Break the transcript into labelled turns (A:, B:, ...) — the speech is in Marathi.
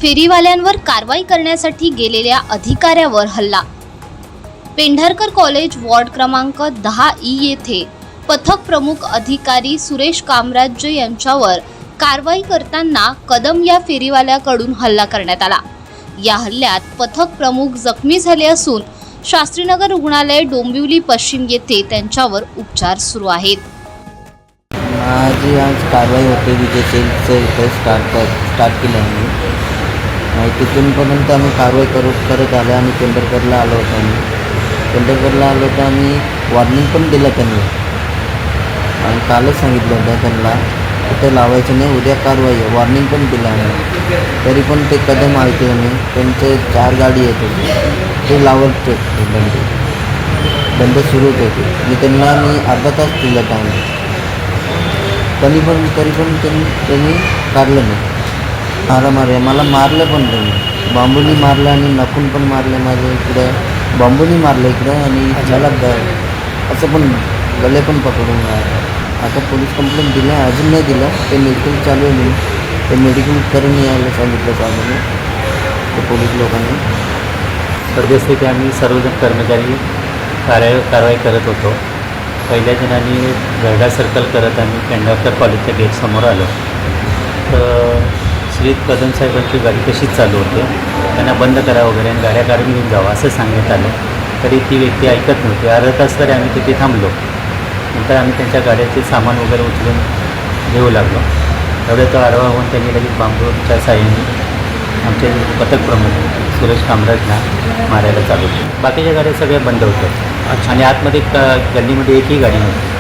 A: फेरीवाल्यांवर कारवाई करण्यासाठी गेलेल्या अधिकाऱ्यावर हल्ला। पेंढारकर कॉलेज वॉर्ड क्रमांक 10E येथे पथक प्रमुख अधिकारी सुरेश कामराजे यांच्यावर कारवाई करताना कदम या फेरीवाल्याकडून हल्ला करण्यात आला। या हल्ल्यात पथक प्रमुख जखमी झाले असून शास्त्रीनगर रुग्णालय डोंबिवली पश्चिम येथे त्यांच्यावर उपचार सुरू आहेत।
B: माझी आज कारवाई होते विजय सेलचं इथे स्टार्ट केलं आम्ही तिथूनपर्यंत आम्ही कारवाई करत आलो आणि पेंढारकरला आलो होतो आम्ही वॉर्निंग पण दिलं त्यांनी आणि कालच सांगितलं होतं त्यांना इथे लावायचं नाही, उद्या कारवाई आहे, वॉर्निंग पण दिलं आम्ही, तरी पण ते कदम ऐकलं नाही। त्यांचे 4 गाडी येत होते, ते लावत होते, बंद सुरूच होते। त्यांना मी अर्धा तास दिला टाईम, तरी पण त्यांनी काढलं नाही। मारा मला मारलं पण त्यांनी, बांबूनी मारलं आणि नखून पण मारलं, माझ्या इकडं बांबूनी मारलं इकडं आणि मला असं पण गले पण पकडून मारलं। आता पोलीस कंप्लेंट दिलं, अजून नाही दिलं, ते मेडिकल चालू आहे म्हणून ते मेडिकल करून यायला सांगितलं साहेबांनी, ते पोलीस लोकांनी।
C: सद्यस्थिती आम्ही सर्वजण कर्मचारी कारवाई करत होतो। पहिल्या दिनाने गरडा सर्कल करत आम्ही पेंढारकर कॉलेजच्या गेटसमोर आलो तर श्री कदम साहेबांची गाडी तशीच चालू होते, त्यांना बंद करा वगैरे आणि गाड्या काढून घेऊन जावं असं सांगण्यात आलं, तरी ती व्यक्ती ऐकत नव्हती। अर्धा तास तरी आम्ही तिथे थांबलो। नंतर आम्ही त्यांच्या गाड्याचे सामान वगैरे उचलून घेऊ लागलो। तेवढं तो आडवा होऊन त्यांनी लगेच बांबूच्या साह्याने आमचे पथक प्रमुख सुरेश कामराजला मारायला चालू केलं। बाकीच्या गाड्या सगळ्या बंद होत्या आणि आतमध्ये गल्लीमध्ये एकही गाडी नव्हती।